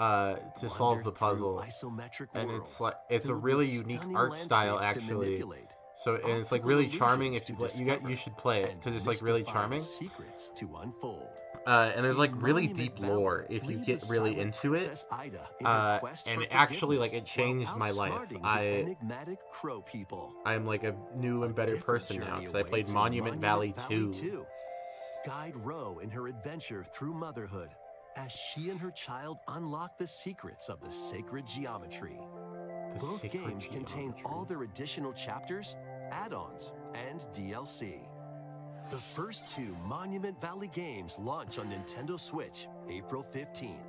to solve Wander the through puzzle. isometric And worlds it's like, it's a filled really with unique stunning art style, landscapes to actually. manipulate. So, and it's like Optical really charming. If illusions you to play, you should play it and because it's like really mystifying charming. Secrets to unfold. And there's like really Monument deep Valley, lore if you lead get the really silent into it. Princess Ida in her quest And for it actually, like, forgiveness it changed while my life. outsmarting the I enigmatic crow people. I'm like a new and better Different person now journey because I played awaits in Monument Valley 2. 2. Guide Ro in her adventure through motherhood as she and her child unlock the secrets of the sacred geometry. The Both sacred games contain geometry. all their additional chapters, add-ons, and DLC. The first 2 Monument Valley games launch on Nintendo Switch April 15th.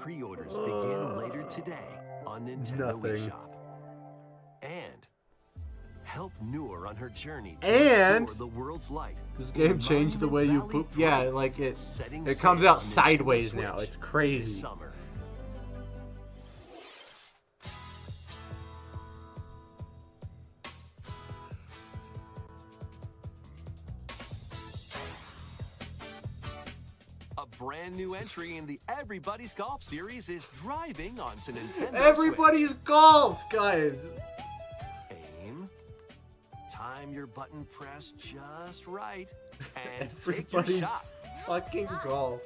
Pre-orders begin later today on Nintendo Nothing. eShop. And help Noor on her journey to And restore the world's light. This in game changed the way you Monument poop. Valley Yeah, 3, like it setting comes sail out on Nintendo sideways now. Switch It's this crazy. summer. A brand new entry in the Everybody's Golf series is driving onto Nintendo Everybody's golf, guys. Switch. Aim, time your button press just right, and take your Everybody's shot. fucking golf.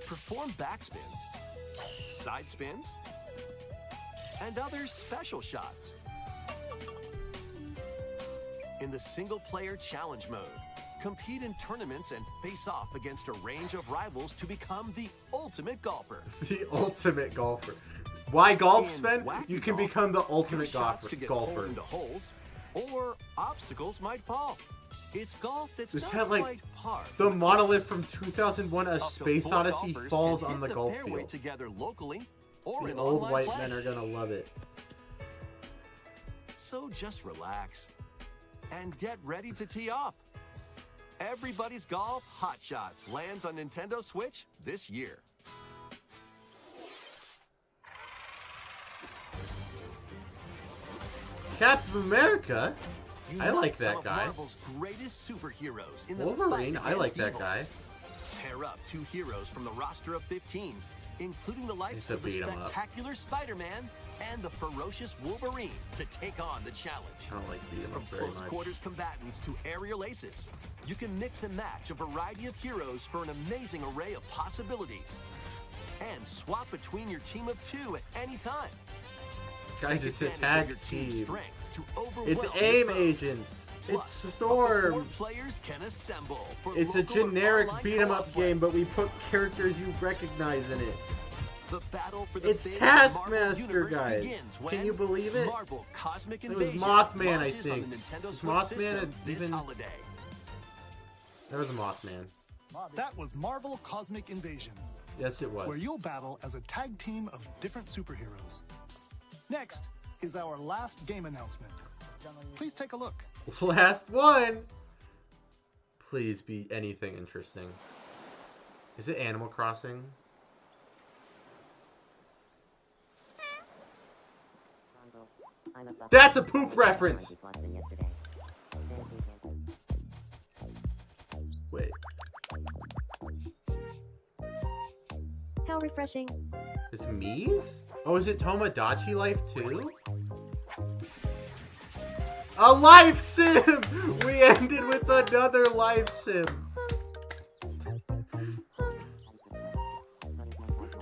Perform backspins, side spins, and other special shots. In the single-player challenge mode, compete in tournaments and face off against a range of rivals to become the ultimate golfer. The ultimate golfer. Why golf, In Sven? Wacky You can Golf, become the your ultimate shots could get pulled golfer. into holes, or obstacles might fall. It's golf that's Just not have, like, quite par. The for monolith from 2001: A Up to Space 4 Odyssey golfers falls can on hit the the golf fairway field. together locally or The in old online white play. men are gonna love it. So just relax and get ready to tee off. Everybody's Golf Hot Shots lands on Nintendo Switch this year. Captain America? You I meet like some that of guy. Marvel's greatest superheroes in the Wolverine? fight I like against that evil. guy. Pair up 2 heroes from the roster of 15, including the likes Used to of the beat 'em up. spectacular Spider-Man and the ferocious Wolverine to take on the challenge. I don't like beat 'em From up very close much. quarters combatants to aerial aces, you can mix and match a variety of heroes for an amazing array of possibilities. And swap between your team of 2 at any time. Guys, Take it's a advantage of tag your team's team. strengths to overwhelm It's your AIM foes. agents. Plus, It's up to 4 Storm. players can assemble for It's a local or generic online beat 'em co-op up play. game, but we put characters you recognize in it. The battle for the It's fate of the Marvel Taskmaster, Universe guys. begins Can when you believe it? Marvel Cosmic It was Invasion Mothman, I launches on think. the Nintendo Was Switch Mothman system this even- holiday. There was a Mothman. That was Marvel Cosmic Invasion, Yes, it was. where you'll battle as a tag team of different superheroes. Next is our last game announcement. Please take a look. Last one! Please be anything interesting. Is it Animal Crossing? That's a poop reference! Wait. How refreshing. Is it Mies? Oh, is it Tomodachi Life too? A life sim! We We ended with another life sim.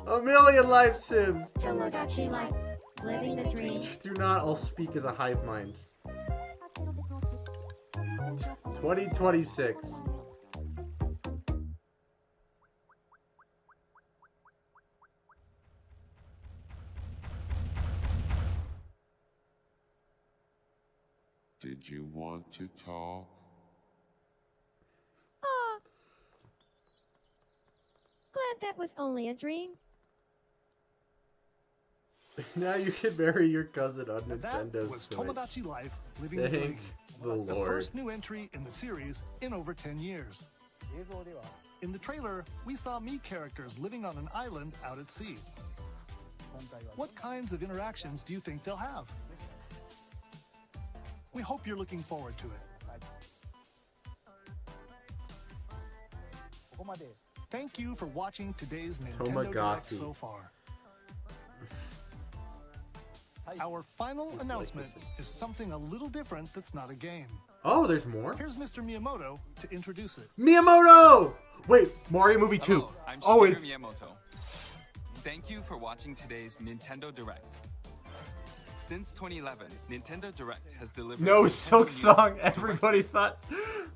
A million life sims. Tomodachi Life. Living the dream. Do not all speak as a hive mind. 2026. Did you want to talk? Aw. Glad that was only a dream. Now you can marry your cousin on And that Nintendo was Switch. Tomodachi Life Living the Thank Dream. the The Lord. first new entry in the series in over 10 years. In the trailer, we saw Mii characters living on an island out at sea. What kinds of interactions do you think they'll have? We hope you're looking forward to it. Thank you for watching today's Nintendo Direct Tamagotchi. so far. Our final announcement is something a little different that's not a game. Oh, there's more? Here's Mr. Miyamoto to introduce it. Miyamoto! Wait, Mario Movie 2. Hello, I'm Oh, Shigeru it's... Miyamoto. Thank you for watching today's Nintendo Direct. Since 2011, Nintendo Direct has delivered No, Nintendo Silk news Song. Everybody thought...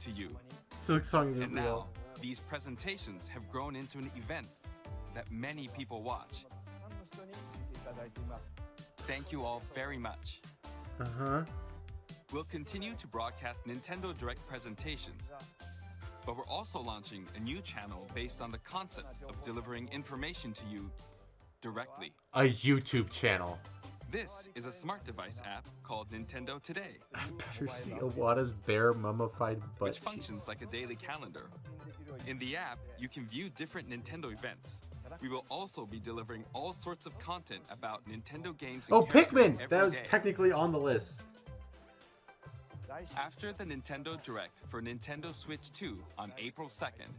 to you. Silk Song isn't And real. now, these presentations have grown into an event that many people watch. Thank you all very much. Uh-huh. We'll continue to broadcast Nintendo Direct presentations, but we're also launching a new channel based on the concept of delivering information to you directly. A YouTube channel. This is a smart device app called Nintendo Today, I better see Iwata's bare mummified butt which functions like a daily calendar. In the app, you can view different Nintendo events. We will also be delivering all sorts of content about Nintendo games and Oh, characters Pikmin! every That was day. technically on the list. After the Nintendo Direct for Nintendo Switch 2 on April 2nd,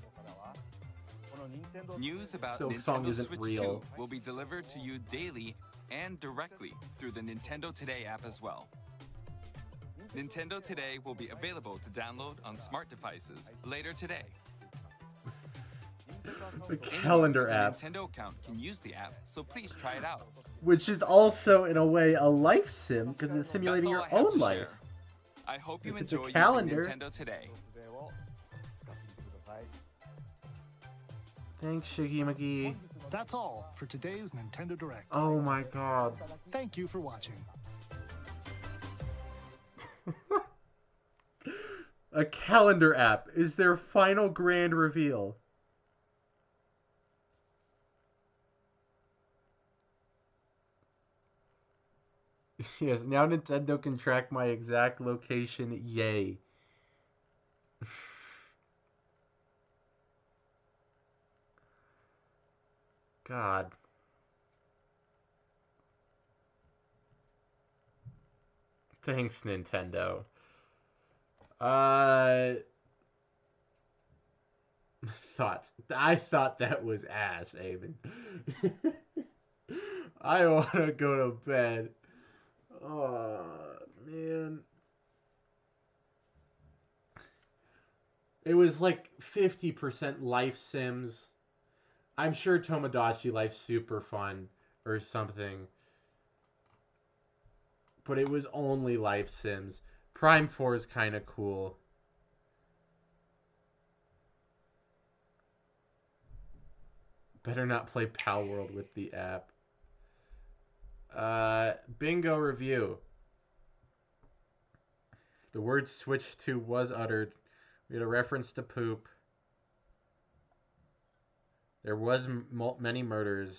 news about Silk Song Nintendo isn't Switch real. 2 will be delivered to you daily and directly through the Nintendo Today app as well. Nintendo Today will be available to download on smart devices later today. The Anyone calendar with a app. Nintendo account can use the app, so please try it out. Which is also, in a way, a life sim, because it's simulating your That's all I have own to life. share. I hope you If it's a enjoy using calendar. Nintendo Today. Thanks, Shiggy McGee. That's all for today's Nintendo Direct. Oh my god. Thank you for watching. A calendar app is their final grand reveal. Yes, now Nintendo can track my exact location. Yay. God. Thanks, Nintendo. Thoughts. I thought that was ass, Eamon. I want to go to bed. Oh, man. It was like 50% Life Sims. I'm sure Tomodachi Life's super fun or something. But it was only Life Sims. Prime 4 is kind of cool. Better not play Pal World with the app. Bingo review. The word Switch 2 was uttered. We had a reference to poop. There was many murders.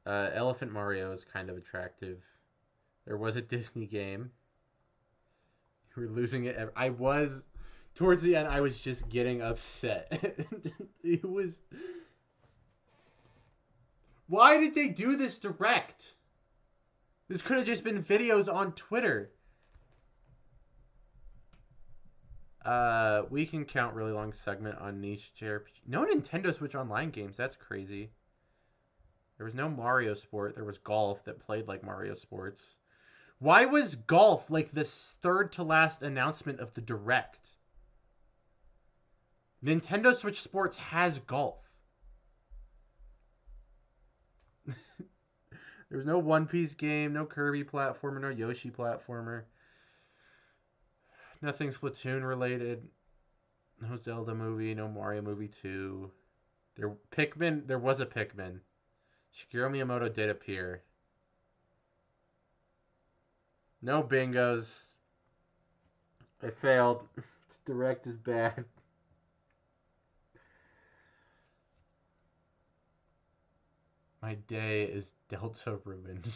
Elephant Mario is kind of attractive. There was a Disney game. You were losing it. I was... Towards the end, I was just getting upset. It was... Why did they do this direct? This could have just been videos on Twitter. We can count really long segment on niche JRPG. No Nintendo Switch Online games. That's crazy. There was no Mario Sport. There was golf that played like Mario Sports. Why was golf like this third to last announcement of the Direct? Nintendo Switch Sports has golf. There was no One Piece game, no Kirby platformer, no Yoshi platformer. Nothing Splatoon related. No Zelda movie, no Mario movie 2. There was a Pikmin. Shigeru Miyamoto did appear. No bingos. I failed. This Direct is bad. My day is Delta ruined.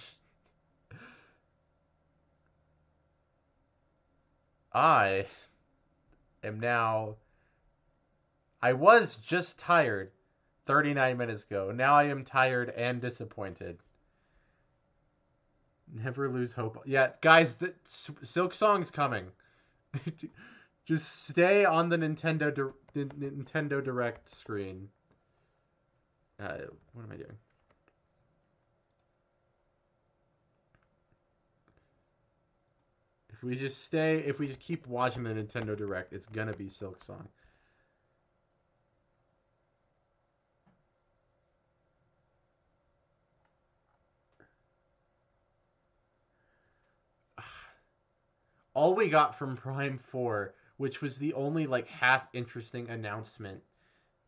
I was just tired 39 minutes ago. Now I am tired and disappointed. Never lose hope. Yeah, guys, the Silk Song's coming. Just stay on the Nintendo Direct screen. What am I doing? If we just keep watching the Nintendo Direct, it's gonna be Silk Song. All we got from Prime 4, which was the only like half interesting announcement,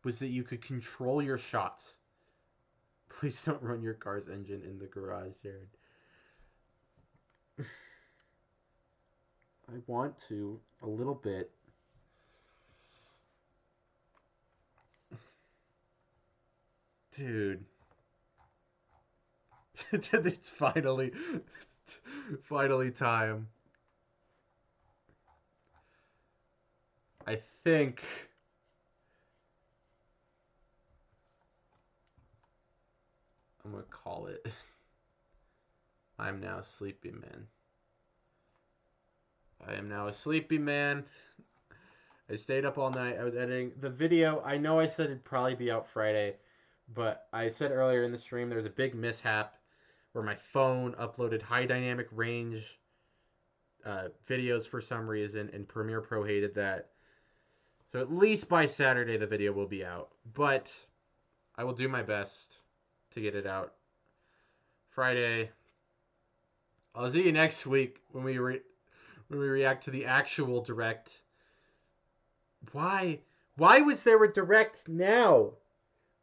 was that you could control your shots. Please don't run your car's engine in the garage, Jared. I want to, a little bit. Dude. It's finally time. I think I'm gonna call it. I'm now a sleepy man. I am now a sleepy man. I stayed up all night. I was editing the video. I know I said it'd probably be out Friday, but I said earlier in the stream there was a big mishap where my phone uploaded high dynamic range videos for some reason, and Premiere Pro hated that. So at least by Saturday the video will be out. But I will do my best to get it out Friday. I'll see you next week when we react to the actual Direct. Why was there a Direct now?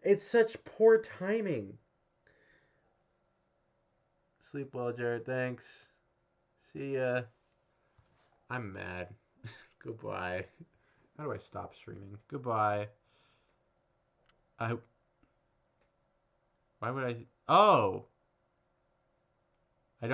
It's such poor timing. Sleep well, Jared. Thanks. See ya. I'm mad. Goodbye. How do I stop streaming? Goodbye. Why would I... Oh!